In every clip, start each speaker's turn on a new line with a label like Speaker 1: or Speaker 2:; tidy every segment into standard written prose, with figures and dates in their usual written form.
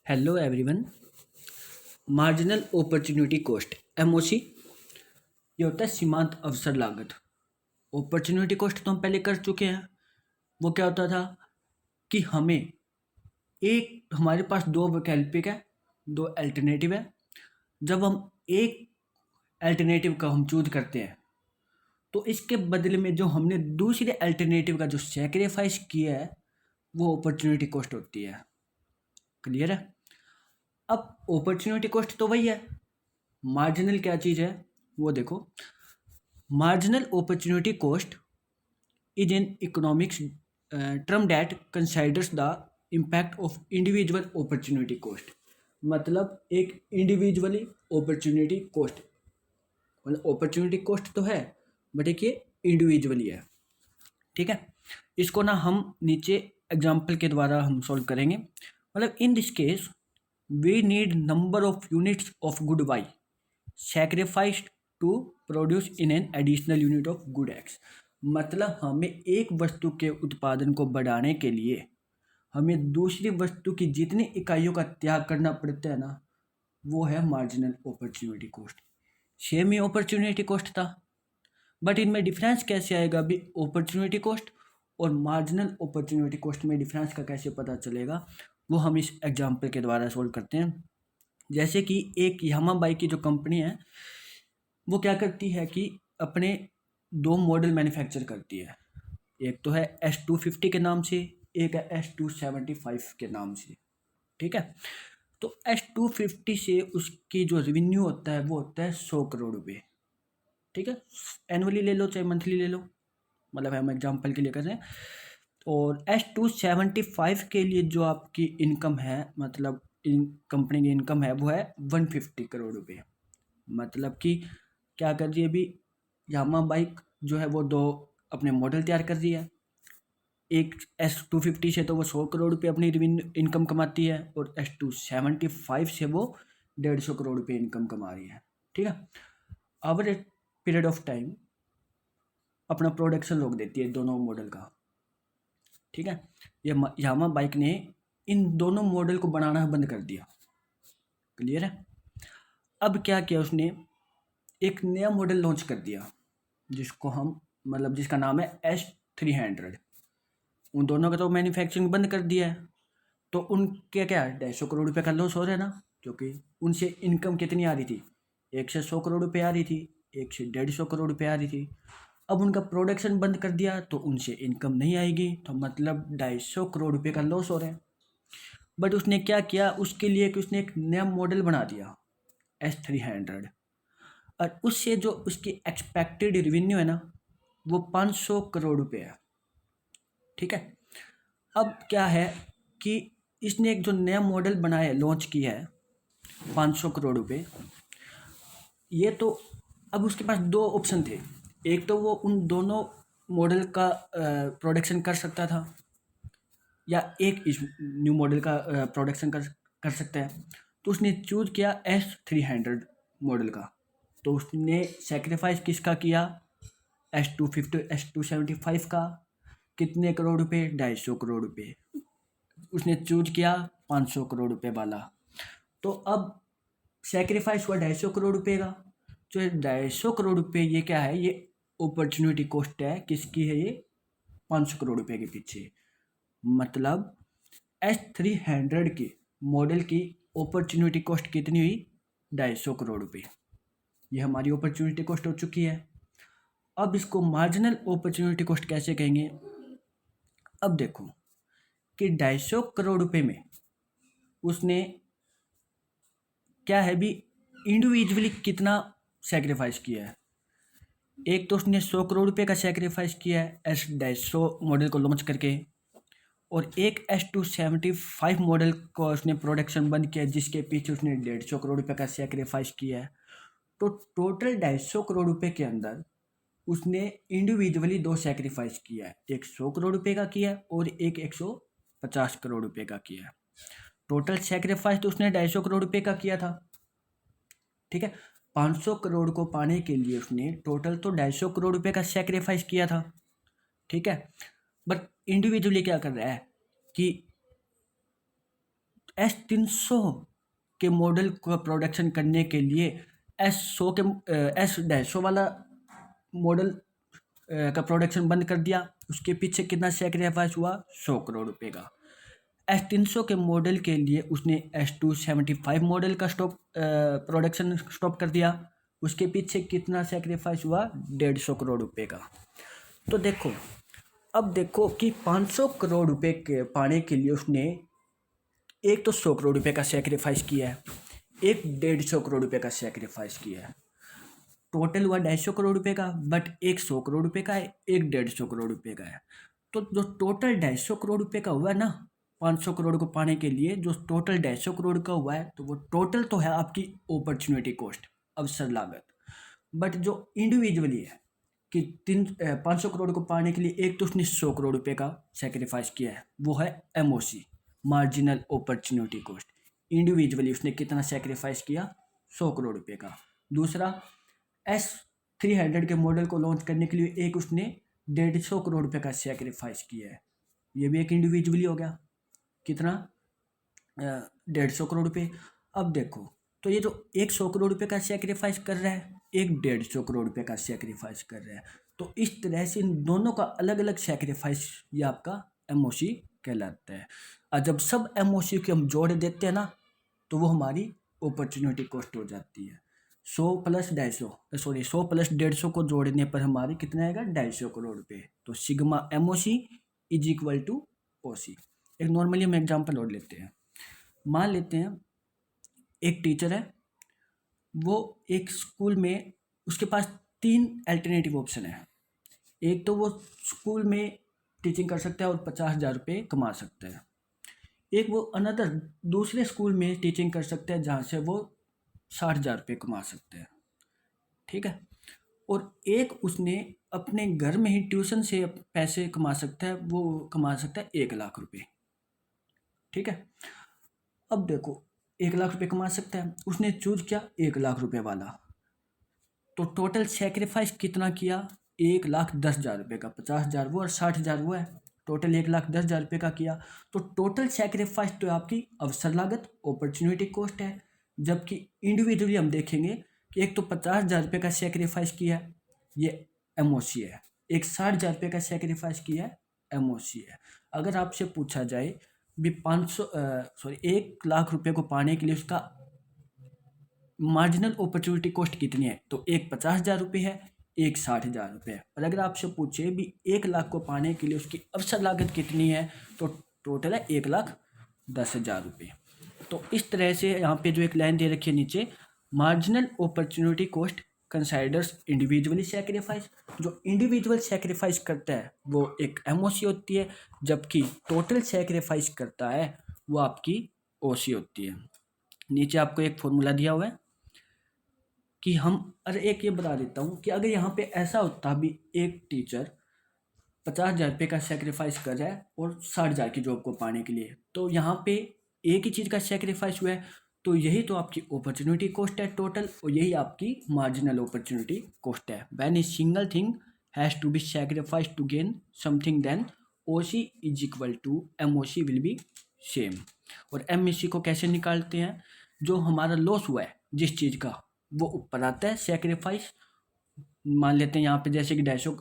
Speaker 1: Hello everyone. Marginal opportunity cost MOC ये होता है सीमांत अवसर लागत। अपॉर्चुनिटी कॉस्ट तो हम पहले कर चुके हैं। वो क्या होता था कि हमारे पास दो वैकल्पिक है, दो अल्टरनेटिव है। जब हम एक अल्टरनेटिव का हम चूज करते हैं तो इसके बदले में जो हमने दूसरे अल्टरनेटिव का जो सेक्रीफाइस किया है वो अपॉर्चुनिटी कॉस्ट होती है। क्लियर है? अब अपॉर्चुनिटी कॉस्ट तो वही है, मार्जिनल क्या चीज़ है वो देखो। Marginal opportunity cost is an economics term that considers the impact of individual opportunity cost। मतलब एक इंडिविजुअली अपॉर्चुनिटी कॉस्ट, मतलब अपॉर्चुनिटी कॉस्ट तो है बट एक ये इंडिविजुअली है। ठीक है, इसको ना हम नीचे एग्जाम्पल के द्वारा हम सॉल्व करेंगे। मतलब in this case we need number of units of good Y sacrificed to produce in an additional unit of good x। मतलब हमें एक वस्तु के उत्पादन को बढ़ाने के लिए हमें दूसरी वस्तु की जितनी इकाइयों का त्याग करना पड़ता है ना, वो है मार्जिनल अपॉर्चुनिटी कॉस्ट। सेम ही अपॉर्चुनिटी कॉस्ट था बट इनमें डिफरेंस कैसे आएगा? अभी अपॉर्चुनिटी कॉस्ट और मार्जिनल अपॉर्चुनिटी कॉस्ट में डिफरेंस का कैसे पता चलेगा, वो हम इस एग्जाम्पल के द्वारा सोल्व करते हैं। जैसे कि एक यामा बाइक की जो कंपनी है वो क्या करती है कि अपने दो मॉडल मैन्युफैक्चर करती है। एक तो है S250 के नाम से, एक है S275 के नाम से। ठीक है, तो S250 से उसकी जो रेवेन्यू होता है वो होता है 100 करोड़ रुपये। ठीक है, एनुअली ले लो चाहे मंथली ले लो, मतलब हम एग्जांपल के लिए कर रहे हैं। और S275 के लिए जो आपकी इनकम है, मतलब इन कंपनी की इनकम है वो है 150 करोड़ रुपये। मतलब कि क्या कर रही है अभी यामा बाइक जो है वो दो अपने मॉडल तैयार कर रही है। एक S250 से तो वो 100 करोड़ रुपये अपनी इनकम कमाती है और S275 से वो 150 करोड़ रुपये इनकम कमा रही है। ठीक है, over a period of time अपना प्रोडक्शन रोक देती है दोनों मॉडल का। ठीक है, ये यामा बाइक ने इन दोनों मॉडल को बनाना बंद कर दिया। क्लियर है? अब क्या किया उसने, एक नया मॉडल लॉन्च कर दिया जिसको हम मतलब जिसका नाम है S300। उन दोनों का तो मैन्युफैक्चरिंग बंद कर दिया है, तो उनके क्या 150 करोड़ रुपये का लॉस हो रहा है ना, क्योंकि उनसे इनकम कितनी आ रही थी, एक से 100 करोड़ रुपये आ रही थी, एक से 150 करोड़ रुपये आ रही थी। अब उनका प्रोडक्शन बंद कर दिया तो उनसे इनकम नहीं आएगी, तो मतलब 250 करोड़ रुपये का लॉस हो रहा है। बट उसने क्या किया उसके लिए कि उसने एक नया मॉडल बना दिया S300, और उससे जो उसकी एक्सपेक्टेड रेवेन्यू है ना वो 500 करोड़ रुपये है। ठीक है, अब क्या है कि इसने एक जो नया मॉडल बनाया लॉन्च किया है 500 करोड़ रुपये, ये तो अब उसके पास दो ऑप्शन थे। एक तो वो उन दोनों मॉडल का प्रोडक्शन कर सकता था या एक इस न्यू मॉडल का प्रोडक्शन कर सकता है, तो उसने चूज किया S300 मॉडल का। तो उसने सेक्रीफाइस किसका किया, S250 S275 का। कितने करोड़ रुपए? 250 करोड़ रुपये। उसने चूज किया 500 करोड़ रुपये वाला। तो अब सेक्रीफाइस हुआ 250 करोड़ रुपये का। जो 250 करोड़ रुपये ये क्या है, ये अपॉर्चुनिटी कॉस्ट है। किसकी है ये? 500 करोड़ रुपये के पीछे। मतलब S300 के मॉडल की अपॉर्चुनिटी कॉस्ट कितनी हुई? 250 करोड़ रुपये। ये हमारी अपॉर्चुनिटी कॉस्ट हो चुकी है। अब इसको मार्जिनल अपॉर्चुनिटी कॉस्ट कैसे कहेंगे? अब देखो कि 250 करोड़ रुपये में उसने क्या है भी इंडिविजुअली कितना सेक्रीफाइस किया है। एक तो उसने 100 करोड़ रुपये का सेक्रीफाइस किया है S250 मॉडल को लॉन्च करके, और एक S275 मॉडल को उसने प्रोडक्शन बंद किया जिसके पीछे उसने 150 करोड़ रुपये का सेक्रीफाइस किया है। तो टोटल 250 करोड़ रुपये के अंदर उसने इंडिविजुअली दो सेक्रीफाइस किया है, एक 100 करोड़ रुपये का किया है और एक 150 करोड़ रुपये का किया है। टोटल सेक्रीफाइस तो उसने 250 करोड़ रुपये का किया था। ठीक है, 500 करोड़ को पाने के लिए उसने टोटल तो 250 करोड़ रुपये का सेक्रीफाइस किया था। ठीक है, बट इंडिविजुअली क्या कर रहा है कि S300 के मॉडल का प्रोडक्शन करने के लिए S100 वाला मॉडल का प्रोडक्शन बंद कर दिया। उसके पीछे कितना सेक्रीफाइस हुआ? 100 करोड़ रुपए का। S300 के मॉडल के लिए उसने S275 मॉडल का प्रोडक्शन स्टॉप कर दिया। उसके पीछे कितना सेक्रीफाइस हुआ? 150 करोड़ रुपए का। तो देखो, अब देखो कि 500 करोड़ रुपए के पाने के लिए उसने एक तो 100 करोड़ रुपए का सेक्रीफाइस किया है, एक 150 करोड़ रुपए का सेक्रीफाइस किया है। टोटल हुआ 250 करोड़ रुपए का, बट एक 100 करोड़ रुपए का है, एक 150 करोड़ रुपए का है। तो जो टोटल 250 करोड़ रुपए का हुआ है ना 500 करोड़ को पाने के लिए, जो टोटल 250 करोड़ का हुआ है, तो वो टोटल तो है आपकी अपॉर्चुनिटी कॉस्ट, अवसर लागत। बट जो इंडिविजुअली है कि 500 करोड़ को पाने के लिए एक तो उसने 100 करोड़ रुपए का सेक्रीफाइस किया है, वो है MOC, marginal opportunity cost. Individually उसने कितना सेक्रीफाइस किया? 100 करोड़ रुपए का। दूसरा, S300 के मॉडल को लॉन्च करने के लिए एक उसने 150 करोड़ रुपए का सेक्रीफाइस किया है। ये भी एक इंडिविजुअली हो गया। कितना? 150 करोड़ रुपए। अब देखो, तो ये जो एक 100 करोड़ रुपए का सेक्रीफाइस कर रहा है, एक 150 करोड़ रुपए का सेक्रीफाइस कर रहा है, तो इस तरह से इन दोनों का अलग अलग सेक्रीफाइस ये आपका MOC कहलाता है। और जब सब MOC के हम जोड़ देते हैं ना, तो वो हमारी अपॉर्चुनिटी कॉस्ट हो जाती है। 100 प्लस 150 को जोड़ने पर हमारे कितना आएगा? 250 करोड़ रुपए। तो sigma MOC is equal to OC। एक नॉर्मली हम एग्जाम्पल और लेते हैं। मान लेते हैं एक टीचर है, वो एक स्कूल में, उसके पास 3 अल्टरनेटिव ऑप्शन है। एक तो वो स्कूल में टीचिंग कर सकता है और 50,000 रुपये कमा सकता है। एक वो अनदर दूसरे स्कूल में टीचिंग कर सकता है जहाँ से वो 60,000 रुपये कमा सकते हैं। ठीक है। और एक उसने अपने घर में ही ट्यूशन से पैसे कमा सकता है, वो कमा सकता है 1 लाख रुपये। ठीक है। अब देखो, 1 लाख रुपये कमा सकता है, उसने चूज किया 1 लाख रुपये वाला। तो टोटल सेक्रीफाइस कितना किया? 1,10,000 रुपये का। 50,000 वो और 60,000 वो है, टोटल 1,10,000 रुपये का किया। तो टोटल सेक्रीफाइस तो आपकी अवसर लागत, अपॉर्चुनिटी कॉस्ट है। जबकि इंडिविजुअली हम देखेंगे कि एक तो 50,000 रुपये का सेक्रीफाइस किया है, ये MOC है। एक 60,000 रुपये का सेक्रीफाइस किया है, MOC है। अगर आपसे पूछा जाए भी 1 लाख रुपये को पाने के लिए उसका मार्जिनल अपॉर्चुनिटी कॉस्ट कितनी है, तो एक 50,000 रुपये है, एक 60,000 रुपये है। और अगर आपसे पूछे भी 1 लाख को पाने के लिए उसकी अवसर लागत कितनी है, तो टोटल है 1,10,000 रुपये। तो इस तरह से यहाँ पे जो एक लाइन दे रखी है नीचे, marginal opportunity cost considers individually sacrifice. जो इंडिविजुअल सेक्रीफाइस करता है वो एक MOC होती है, जबकि टोटल सेक्रीफाइस करता है वो आपकी OC होती है। नीचे आपको एक फॉर्मूला दिया हुआ है कि हम, अरे एक ये बता देता हूँ कि अगर यहाँ पे ऐसा होता भी एक टीचर 50,000 रुपये का सेक्रीफाइस कर रहा है और 60,000 की जॉब को पाने के लिए, तो यहाँ पे एक ही चीज़ का सेक्रीफाइस हुआ है, तो यही तो आपकी अपॉर्चुनिटी कॉस्ट है टोटल, और यही आपकी मार्जिनल अपॉर्चुनिटी कॉस्ट है। When a single thing has to be sacrifice to gain something, then OC is equal to MOC will be same. और MOC को कैसे निकालते हैं? जो हमारा लॉस हुआ है जिस चीज़ का, वो ऊपर आता है सेक्रीफाइस। मान लेते हैं यहाँ पे जैसे कि 250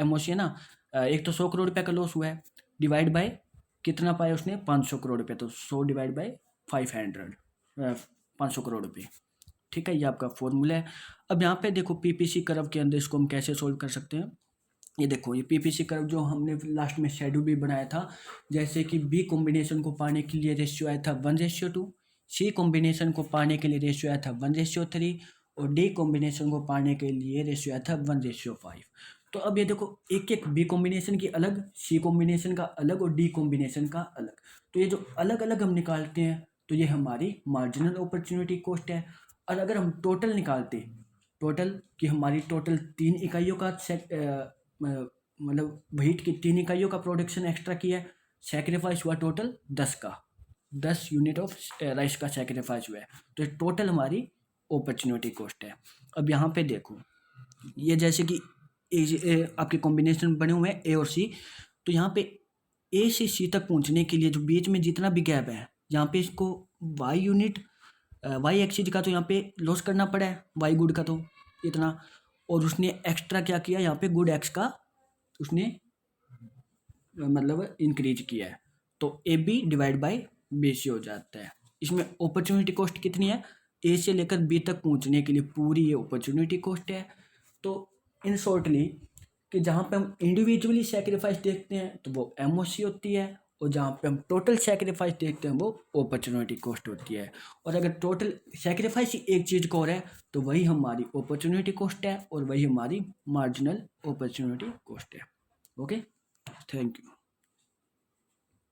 Speaker 1: MOC है ना, एक तो 100 करोड़ रुपए का लॉस हुआ है, डिवाइड बाय कितना पाया उसने? 500 करोड़ रुपए। तो 100 डिवाइड बाय 500, 500 करोड़ रुपए। ठीक है, ये आपका फॉर्मूला है। अब यहाँ पे देखो PPC कर्व के अंदर इसको हम कैसे सोल्व कर सकते हैं। ये देखो, ये PPC कर्व जो हमने लास्ट में शेड्यूल भी बनाया था, जैसे कि B कॉम्बिनेशन को पाने के लिए रेशियो आया था 1:2, C कॉम्बिनेशन को पाने के लिए रेशियो आया था 1:3, और D कॉम्बिनेशन को पाने के लिए रेशियो आया था 1:5। तो अब ये देखो, एक एक B कॉम्बिनेशन की अलग, C कॉम्बिनेशन का अलग और D कॉम्बिनेशन का अलग। तो ये जो अलग अलग हम निकालते हैं, तो ये हमारी मार्जिनल अपॉर्चुनिटी कॉस्ट है। और अगर हम टोटल निकालते, टोटल कि हमारी टोटल 3 इकाइयों का मतलब व्हीट की 3 इकाइयों का प्रोडक्शन एक्स्ट्रा किया है, सेक्रीफाइस हुआ टोटल 10 का, 10 यूनिट ऑफ राइस का सेक्रीफाइस हुआ है। तो टोटल हमारी अपॉर्चुनिटी कॉस्ट है। अब यहाँ पे देखो, ये जैसे कि आपके कॉम्बिनेशन बने हुए हैं A और C, तो यहाँ पे A से C तक पहुँचने के लिए जो बीच में जितना भी गैप है, यहाँ पे इसको वाई यूनिट वाई एक्सिस का तो यहाँ पे लॉस करना पड़ा है, वाई गुड का तो इतना, और उसने एक्स्ट्रा क्या किया यहाँ पे गुड एक्स का उसने मतलब इंक्रीज किया है, तो A B divide by B C हो जाता है। इसमें अपॉर्चुनिटी कॉस्ट कितनी है, ए से लेकर बी तक पहुंचने के लिए पूरी ये अपॉर्चुनिटी कॉस्ट है। तो इन शॉर्टली कि जहाँ पे हम इंडिविजुअली सेक्रीफाइस देखते हैं तो वो एमओसी होती है, और जहाँ पे हम टोटल सेक्रीफाइस देखते हैं वो अपॉर्चुनिटी कॉस्ट होती है। और अगर टोटल सेक्रीफाइस ही एक चीज़ का हो रहा है तो वही हमारी अपॉर्चुनिटी कॉस्ट है और वही हमारी मार्जिनल अपॉर्चुनिटी कॉस्ट है। Okay, thank you.